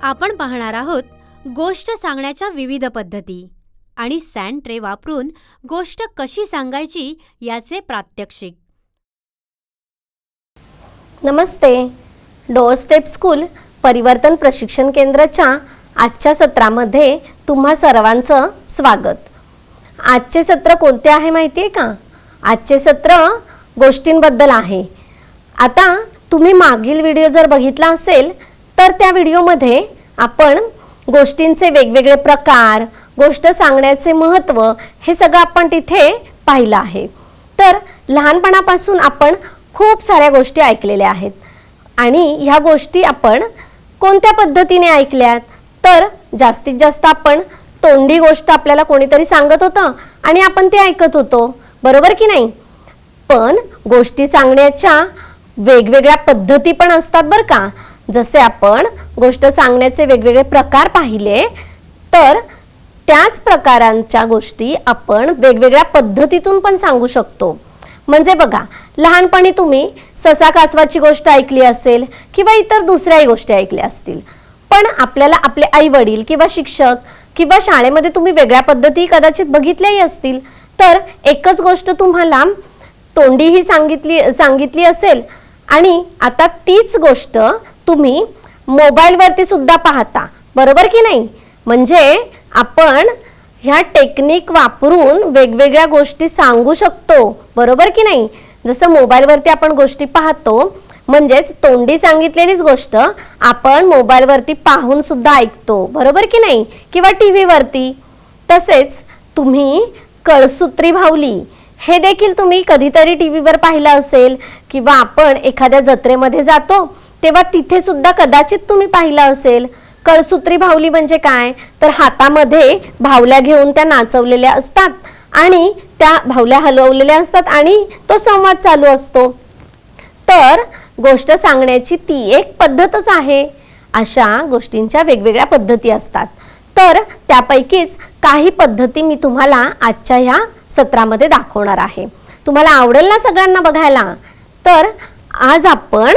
आपण पाहणार आहोत गोष्ट सांगण्याच्या विविध पद्धती आणि सँड ट्रे वापरून गोष्ट कशी सांगायची याचे प्रात्यक्षिक. नमस्ते. डोअर स्टेप स्कूल परिवर्तन प्रशिक्षण केंद्राच्या आजच्या सत्रामध्ये तुम्हा सर्वांचं स्वागत. आजचे सत्र कोणते आहे माहिती आहे का? आजचे सत्र गोष्टींबद्दल आहे. आता तुम्ही मागील व्हिडिओ जर बघितला असेल तर त्या व्हिडिओमध्ये आपण गोष्टींचे वेगवेगळे प्रकार, गोष्ट सांगण्याचे महत्त्व हे सगळं आपण तिथे पाहिलं आहे. तर लहानपणापासून आपण खूप साऱ्या गोष्टी ऐकलेल्या आहेत आणि ह्या गोष्टी आपण कोणत्या पद्धतीने ऐकल्यात तर जास्तीत जास्त आपण तोंडी गोष्ट आपल्याला कोणीतरी सांगत होतं आणि आपण ते ऐकत होतो, बरोबर की नाही? पण गोष्टी सांगण्याच्या वेगवेगळ्या पद्धती पण असतात बरं का. जसे आपण गोष्ट सांगण्याचे वेगवेगळे प्रकार पाहिले तर त्याच प्रकारांच्या गोष्टी आपण वेगवेगळ्या पद्धतीतून पण सांगू शकतो. म्हणजे बघा, लहानपणी तुम्ही ससा कासवाची गोष्ट ऐकली असेल किंवा इतर दुसऱ्याही गोष्टी ऐकल्या असतील, पण आपल्याला आपले आई वडील किंवा शिक्षक किंवा शाळेमध्ये तुम्ही वेगळ्या पद्धती कदाचित बघितल्याही असतील. तर एकच गोष्ट तुम्हाला तोंडीही सांगितली असेल आणि आता तीच गोष्ट तुम्ही मोबाईलवरती सुद्धा पाहता, बरोबर की नाही? म्हणजे आपण ह्या टेक्निक वापरून वेगवेगळ्या गोष्टी सांगू शकतो, बरोबर की नाही? जसं मोबाईलवरती आपण गोष्टी पाहतो म्हणजेच तोंडी सांगितलेलीच गोष्ट आपण मोबाईलवरती पाहून सुद्धा ऐकतो, बरोबर की नाही? किंवा टीव्ही वरती. तसेच तुम्ही कळसूत्री भावली हे देखील तुम्ही कधीतरी टीव्हीवर पाहिलं असेल किंवा आपण एखाद्या जत्रेमध्ये जातो तेव्हा तिथे सुद्धा कदाचित तुम्ही पाहिलं असेल. कळसूत्री भावली म्हणजे काय तर हातामध्ये भावल्या घेऊन त्या नाचवलेल्या असतात आणि त्या भावल्या हलवलेल्या असतात आणि तो संवाद चालू असतो. तर गोष्ट सांगण्याची ती एक पद्धतच आहे. अशा गोष्टींच्या वेगवेगळ्या पद्धती असतात. तर त्यापैकीच काही पद्धती मी तुम्हाला आजच्या ह्या सत्रामध्ये दाखवणार आहे. तुम्हाला आवडेल ना सगळ्यांना बघायला? तर आज आपण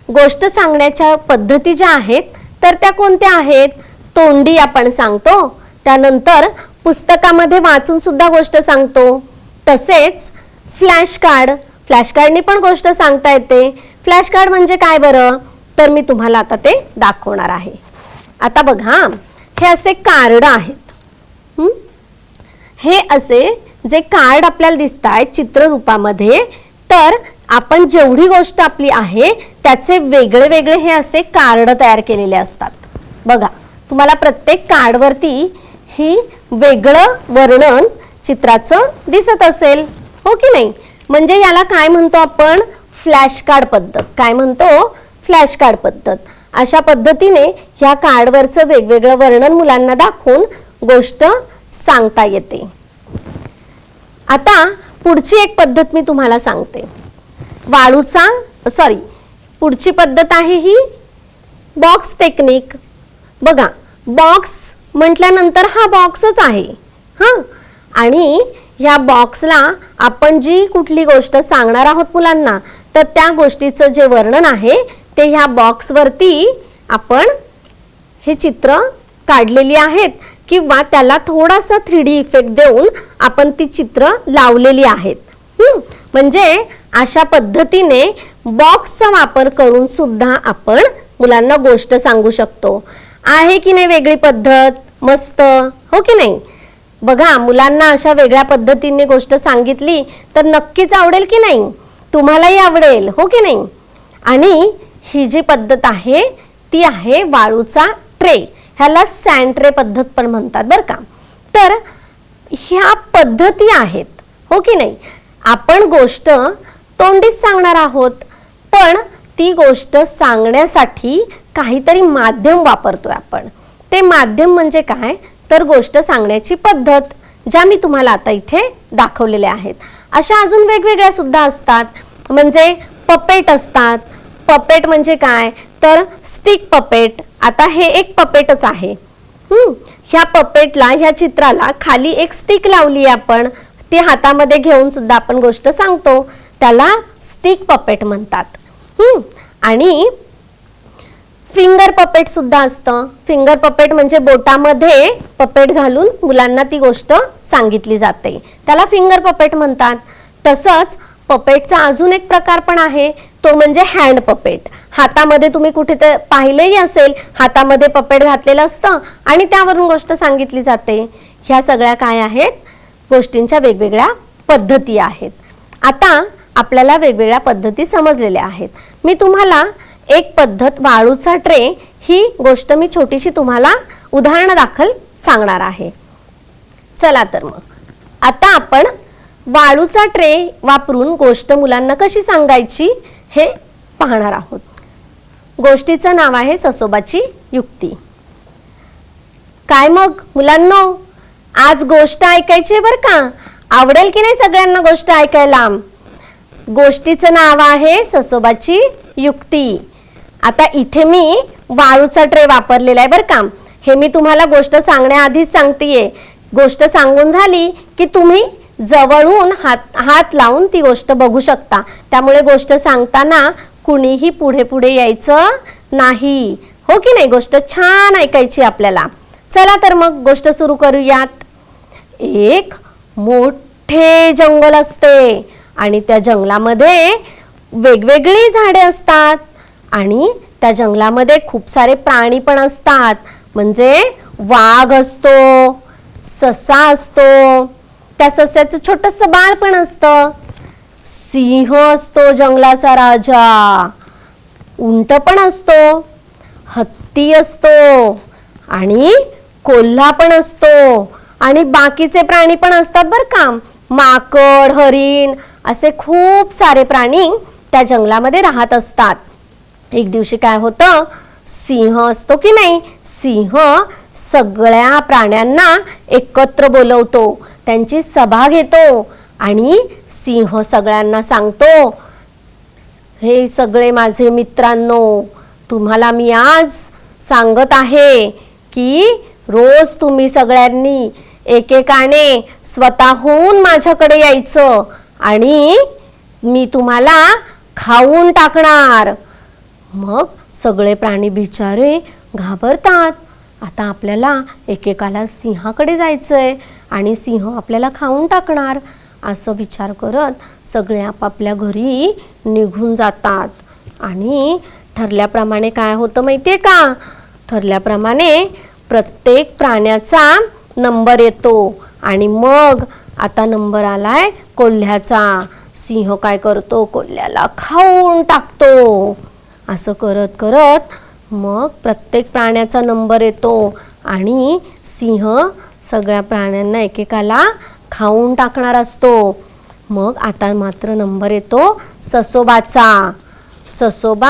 गोष्ट सांगण्याच्या पद्धती ज्या आहेत तर त्या कोणत्या आहेत? तोंडी आपण सांगतो, त्यानंतर पुस्तकामध्ये वाचून सुद्धा गोष्ट सांगतो. तसेच फ्लॅश कार्डनी पण गोष्ट सांगता येते. फ्लॅश कार्ड म्हणजे काय बरं? तर मी तुम्हाला आता ते दाखवणार आहे. आता बघा, हे असे कार्ड आहेत. हे असे जे कार्ड आपल्याला दिसत आहेत चित्र रूपामध्ये, तर आपण जेवढी गोष्ट आपली आहे त्याचे वेगळे वेगळे हे असे कार्ड तयार केलेले असतात. बघा, तुम्हाला प्रत्येक कार्डवरती ही वेगळं वर्णन चित्राचं दिसत असेल, हो की नाही? म्हणजे याला काय म्हणतो आपण? फ्लॅश कार्ड पद्धत. काय म्हणतो? फ्लॅश कार्ड पद्धत. अशा पद्धतीने ह्या कार्डवरचं वेगवेगळं वर्णन मुलांना दाखवून गोष्ट सांगता येते. आता पुढची एक पद्धत मी तुम्हाला सांगते. पुढची पद्धत आहे ही बॉक्स टेक्निक. बघा, बॉक्स म्हटल्यानंतर हा बॉक्सच आहे आणि ह्या बॉक्सला आपण जी कुठली गोष्ट सांगणार आहोत मुलांना तर त्या गोष्टीचं जे वर्णन आहे ते ह्या बॉक्सवरती आपण हे चित्र काढलेली आहेत किंवा त्याला थोडासा 3D इफेक्ट देऊन आपण ती चित्र लावलेली आहेत. म्हणजे अशा पद्धतीने बॉक्सचा वापर करून सुद्धा आपण मुलांना गोष्ट सांगू शकतो. आहे की नाही वेगळी पद्धत? मस्त, हो की नाही? बघा, मुलांना अशा वेगळ्या पद्धतीने गोष्ट सांगितली तर नक्कीच आवडेल की नाही? तुम्हालाही आवडेल, हो की नाही? आणि ही जी पद्धत आहे ती आहे वाळूचा ट्रे. ह्याला सँड ट्रे पद्धत पण म्हणतात बरं का. तर ह्या पद्धती आहेत, हो की नाही? आपण गोष्ट तोंडीच सांगणार आहोत, पण ती गोष्ट सांगण्यासाठी काहीतरी माध्यम वापरतोय आपण. ते माध्यम म्हणजे काय तर गोष्ट सांगण्याची पद्धत, ज्या मी तुम्हाला आता इथे दाखवलेल्या आहेत. अशा अजून वेगवेगळ्या सुद्धा असतात. म्हणजे पपेट असतात. पपेट म्हणजे काय तर स्टिक पपेट. आता हे एक पपेटच आहे. ह्या पपेटला, ह्या चित्राला खाली एक स्टिक लावली आपण, ती हातामध्ये घेऊन सुद्धा आपण गोष्ट सांगतो, त्याला स्टिक पपेट म्हणतात. आणि फिंगर पपेट सुद्धा असतं. फिंगर पपेट म्हणजे बोटामध्ये पपेट घालून मुलांना ती गोष्ट सांगितली जाते, त्याला फिंगर पपेट म्हणतात. तसंच पपेटचा अजून एक प्रकार पण आहे, तो म्हणजे हँड पपेट. हातामध्ये तुम्ही कुठे तर पाहिलेही असेल, हातामध्ये पपेट घातलेलं असतं आणि त्यावरून गोष्ट सांगितली जाते. ह्या सगळ्या काय आहेत, गोष्टींच्या वेगवेगळ्या पद्धती आहेत. आता आपल्याला वेगवेगळ्या पद्धती समजलेल्या आहेत. मी तुम्हाला एक पद्धत, वाळूचा ट्रे, ही गोष्ट मी छोटीशी तुम्हाला उदाहरण दाखल सांगणार आहे. चला तर मग आता आपण वाळूचा ट्रे वापरून गोष्ट मुलांना कशी सांगायची हे पाहणार आहोत. गोष्टीचं नाव आहे ससोबाची युक्ती. काय मग मुलांनो, आज गोष्ट ऐकायची बरं का? आवडेल की नाही सगळ्यांना गोष्ट ऐकायला? गोष्टीचं नाव आहे ससोबाची युक्ती. आता इथे मी वाळूचा ट्रे वापरलेला आहे बरं का. हे मी तुम्हाला गोष्ट सांगण्याआधीच सांगतेय. गोष्ट सांगून झाली की तुम्ही जवळून हात लावून ती गोष्ट बघू शकता. त्यामुळे गोष्ट सांगताना कुणीही पुढे पुढे यायचं नाही, हो की नाही? गोष्ट छान ऐकायची आपल्याला. चला तर मग गोष्ट सुरू करूयात. एक मोठे जंगल असते आणि त्या जंगलामध्ये वेगवेगळी झाडे असतात आणि त्या जंगलामध्ये खूप सारे प्राणी पण असतात. म्हणजे वाघ असतो, ससा असतो, त्या सस्याचं छोटंसं बाळ पण असतं, सिंह असतो जंगलाचा राजा, उंट पण असतो, हत्ती असतो आणि कोल्हा पण असतो आणि बाकीचे प्राणी पण असतात बरं का. माकड, हरिण असे खूप सारे प्राणी त्या जंगलामध्ये राहत असतात. एक दिवशी काय होतं, सिंह असतो की नाही, सिंह सगळ्या प्राण्यांना एकत्र बोलवतो, त्यांची सभा घेतो आणि सिंह सगळ्यांना सांगतो, हे सगळे माझे मित्रांनो, तुम्हाला मी आज सांगत आहे की रोज तुम्ही सगळ्यांनी एकेकाने स्वतःहून माझ्याकडे यायचं आणि मी तुम्हाला खाऊन टाकणार. मग सगळे प्राणी बिचारे घाबरतात. आता आपल्याला एकेकाला सिंहाकडे जायचंय आणि सिंह आपल्याला खाऊन टाकणार, असं विचार करत सगळे आपापल्या घरी निघून जातात. आणि ठरल्याप्रमाणे काय होतं माहितीये का, ठरल्याप्रमाणे प्रत्येक प्राण्याचा नंबर येतो आणि मग आता नंबर आलाय कोल्ह्याचा. सिंह काय करतो, कोल्ह्याला खाऊन टाकतो. असं करत करत मग प्रत्येक प्राण्याचा नंबर येतो आणि सिंह सगळ्या प्राण्यांना एकेकाला खाऊन टाकणार असतो. मग आता मात्र नंबर येतो ससोबाचा. ससोबा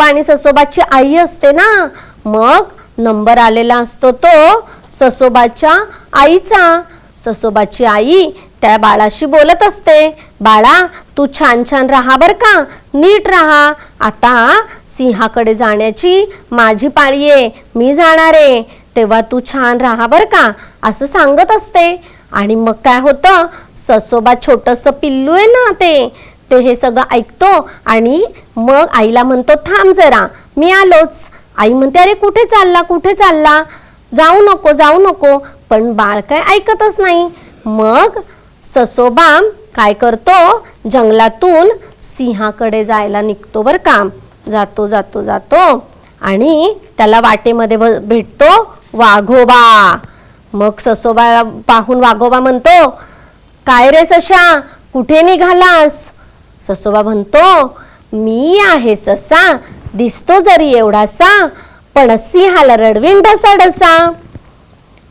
आणि ससोबाची आई असते ना, मग नंबर आलेला असतो तो ससोबाच्या आईचा. ससोबाची आई त्या बाळाशी बोलत असते, बाळा तू छान छान राहा बर का, नीट राहा. आता सिंहाकडे जाण्याची माझी पाळी आहे, मी जाणार आहे, तेव्हा तू छान राहा बर का, असं सांगत असते. आणि मग काय होतं, ससोबा छोटंसं पिल्लू आहे ना, ते हे सगळं ऐकतो आणि मग आईला म्हणतो, थांब जरा, मी आलोच. आई म्हणते, अरे कुठे चालला, जाऊ नको. पण बाळ काय ऐकतच नाही. मग ससोबा काय करतो, जंगलातून सिंहाकडे जायला निघतो बर का. जातो आणि त्याला वाटेमध्ये भेटतो वाघोबा. मग ससोबा पाहून वाघोबा म्हणतो, काय रे सशा, कुठे निघालास? ससोबा म्हणतो, मी आहे ससा, दिसतो जरी एवढासा, पण सिंहाला रडवीन ढसा.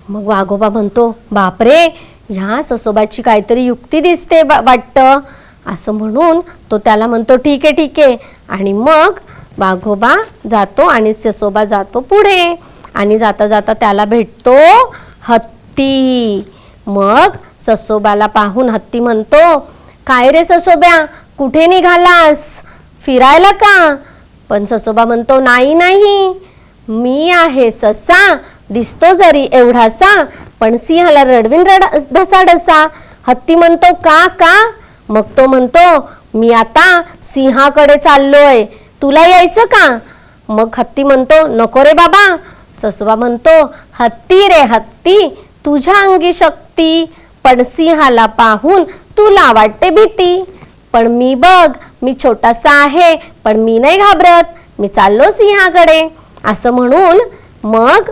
मग वाघोबा म्हणतो, बापरे, ह्या ससोबाची काहीतरी युक्ती दिसते वाटतं. असं म्हणून तो त्याला म्हणतो, ठीक आहे. आणि मग वाघोबा जातो आणि ससोबा जातो पुढे आणि जाता त्याला भेटतो हत्ती. मग ससोबाला पाहून हत्ती म्हणतो, काय रे ससोब्या, कुठे निघालास, फिरायला का? पण ससोबा म्हणतो, नाही, मी आहे ससा, दिसतो जरी एवढासा, पण सिंहाला रडवीन ढसा. हत्ती म्हणतो, का? मग तो म्हणतो, मी आता सिंहाकडे चाललोय, तुला यायचं का? मग हत्ती म्हणतो, नको रे बाबा. ससोबा म्हणतो, हत्ती रे हत्ती, तुझ्या अंगी शक्ती, पण सिंहाला पाहून तुला वाटते भीती. पण मी बघ, मी छोटासा आहे, पण मी नाही घाबरत, मी चाललो सिंहाकडे. असं म्हणून मग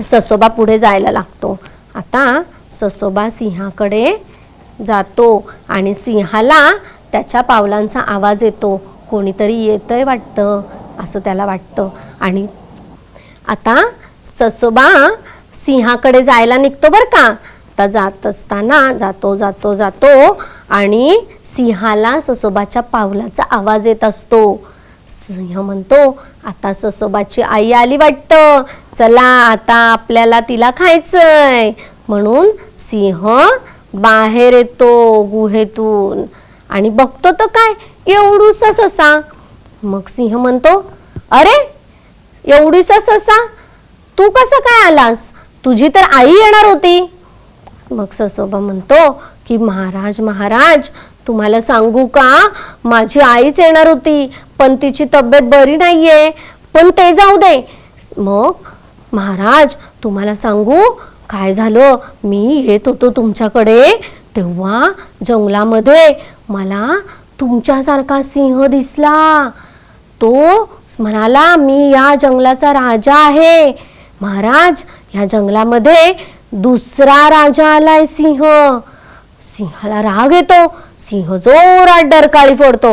ससोबा पुढे जायला लागतो. आता ससोबा सिंहाकडे जातो आणि सिंहाला त्याच्या पावलांचा आवाज येतो. कोणीतरी येतंय वाटतं असं त्याला वाटतं. आणि आता ससोबा सिंहाकडे जायला निघतो बरं का. आता जात असताना जातो आणि सिंहाला ससोबाच्या पावलाचा आवाज येत असतो. सिंह म्हणतो, आता ससोबाची आई आली वाटतं, चला आता आपल्याला तिला खायचंय. म्हणून सिंह बाहेर येतो गुहेतून आणि बघतो तर काय, एवढूसा ससा. मग सिंह म्हणतो, अरे एवढीसा ससा, तू कसा काय आलास? तुझी तर आई येणार होती. मग ससोबा म्हणतो की महाराज तुम्हाला सांगू का, माझी आईच येणार होती, पण तिची तब्येत बरी नाहीये, पण ते जाऊ दे. मग महाराज तुम्हाला सांगू काय झालं, मी येत होतो तुमच्याकडे तेव्हा जंगलामध्ये मला तुमच्यासारखा सिंह दिसला. तो म्हणाला, मी या जंगलाचा राजा आहे. महाराज, या जंगलामध्ये दुसरा राजा आलाय सिंह. सिंहाला राग येतो. सिंह जोरात डरकाळी फोडतो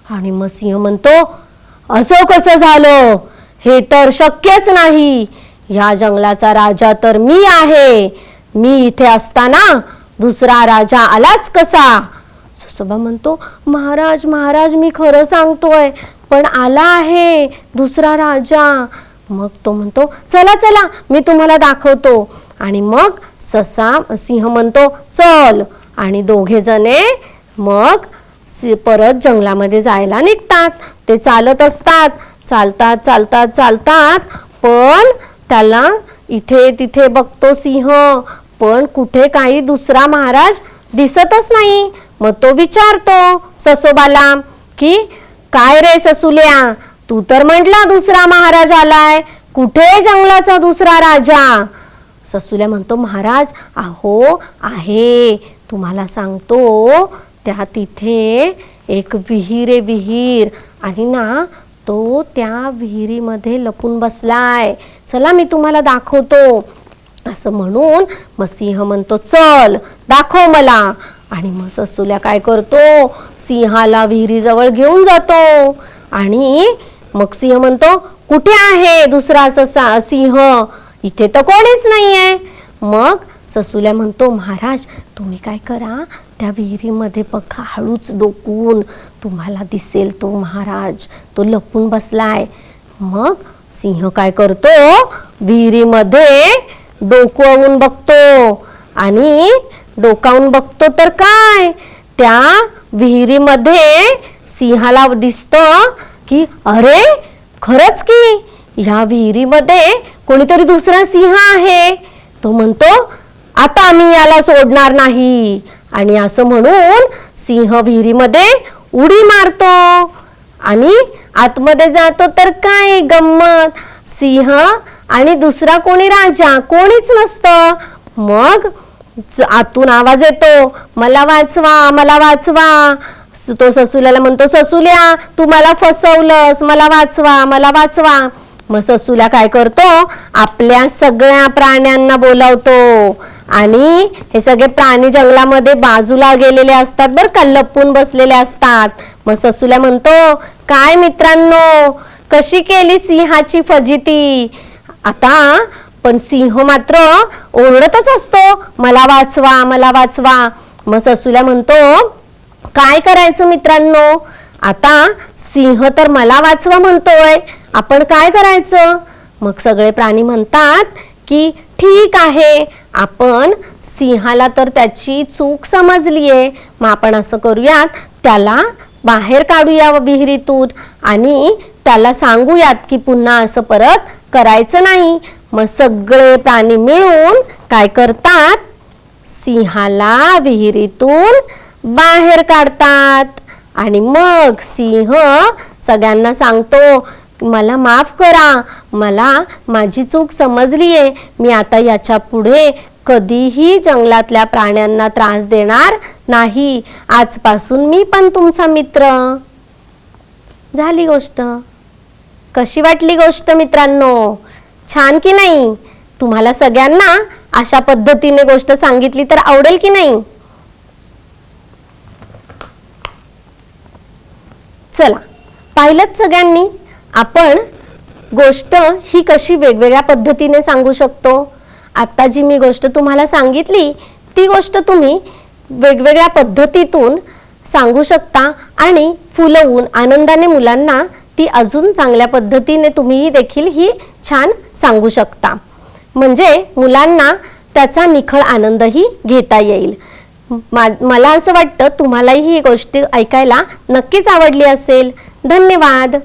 आणि मग सिंह म्हणतो, असं कसं झालं, हे तर शक्यच नाही. या जंगलाचा राजा तर मी आहे. मी इथे असताना दुसरा राजा आलाच कसा? ससोबा म्हणतो, महाराज मी खरं सांगतोय, पण आला आहे दुसरा राजा. मग तो म्हणतो, चला मी तुम्हाला दाखवतो. आणि मग सिंह म्हणतो, चल. आणि दोघे जणे मग परत जंगलामध्ये जायला निघतात. ते चालत असतात, चालतात, पण त्याला इथे तिथे बघतो सिंह, पण कुठे काही दुसरा महाराज दिसतच नाही. मग तो विचारतो ससोबाला की, काय रे ससुल्या, तू तर म्हटला दुसरा महाराज आलाय, कुठे जंगलाचा दुसरा राजा? ससुल्या म्हणतो, महाराज अहो आहे, तुम्हाला सांगतो, त्या तिथे एक विहीर आणि ना तो त्या विहिरीमध्ये लपून बसलाय, चला मी तुम्हाला दाखवतो. असं म्हणून मग सिंह म्हणतो, चल दाखव मला. आणि मग ससुल्या काय करतो, सिंहाला विहिरीजवळ घेऊन जातो. आणि मग सिंह म्हणतो, कुठे आहे दुसरा सिंह? इथे तर कोणीच नाहीये. मग ससुल्या म्हणतो, महाराज तुम्ही काय करा, त्या विहिरीमध्ये बघा, हळूच डोकून तुम्हाला दिसेल तो महाराज, तो लपून बसलाय. मग सिंह काय करतो, विहिरीमध्ये डोकावून बघतो आणि डोकावून बघतो तर काय, त्या विहिरीमध्ये सिंहाला दिसतं की, अरे खरंच की या विहिरीमध्ये कोणीतरी दुसरा सिंह आहे. तो म्हणतो, आता मी याला सोडणार नाही. आणि असं म्हणून सिंह विहिरीमध्ये उडी मारतो आणि आतमध्ये जातो तर काय गंमत, सिंह आणि दुसरा कोणी राजा कोणीच नसतं. मग आतून आवाज येतो, मला वाचवा. तो ससुल्याला म्हणतो, ससुल्या तू मला फसवलंस, मला वाचवा. मग ससुल्या काय करतो, आपल्या सगळ्या प्राण्यांना बोलावतो आणि हे सगळे प्राणी जंगलामध्ये बाजूला गेलेले असतात बरं का, लपून बसलेले असतात. मग ससुल्या म्हणतो, काय मित्रांनो, कशी केली सिंहाची फजिती? आता पण सिंह मात्र ओरडतच असतो, मला वाचवा. मग ससुल्या म्हणतो, काय करायचं मित्रांनो, आता सिंह तर मला वाचवा म्हणतोय, आपण काय करायचं? मग सगळे प्राणी म्हणतात की ठीक आहे, आपण सिंहाला तर त्याची चूक समजलीये, मग आपण असं करूयात, त्याला बाहेर काढूया विहिरीतून आणि त्याला सांगूयात की पुन्हा असं परत करायचं नाही. मग सगळे प्राणी मिळून काय करतात, सिंहाला विहिरीतून बाहेर काढतात आणि मग सिंह सगळ्यांना सांगतो मला माफ करा, मला माझी चूक समजली आहे, मी आता याच्या पुढे कधीही जंगलातल्या प्राण्यांना त्रास देणार नाही, आजपासून मी पण तुमचा मित्र. झाली गोष्ट. कशी वाटली गोष्ट मित्रांनो? छान की नाही? तुम्हाला सगळ्यांना अशा पद्धतीने गोष्ट सांगितली तर आवडेल की नाही? चला, पाहिलंच सगळ्यांनी आपण गोष्ट ही कशी वेगवेगळ्या पद्धतीने सांगू शकतो. आता जी मी गोष्ट तुम्हाला सांगितली ती गोष्ट तुम्ही वेगवेगळ्या पद्धतीतून सांगू शकता आणि फुलवून आनंदाने मुलांना ती अजून चांगल्या पद्धतीने तुम्ही देखील ही छान सांगू शकता, म्हणजे मुलांना त्याचा निखळ आनंदही घेता येईल. मला असं वाटतं तुम्हालाही ही गोष्ट ऐकायला नक्कीच आवडली असेल. धन्यवाद.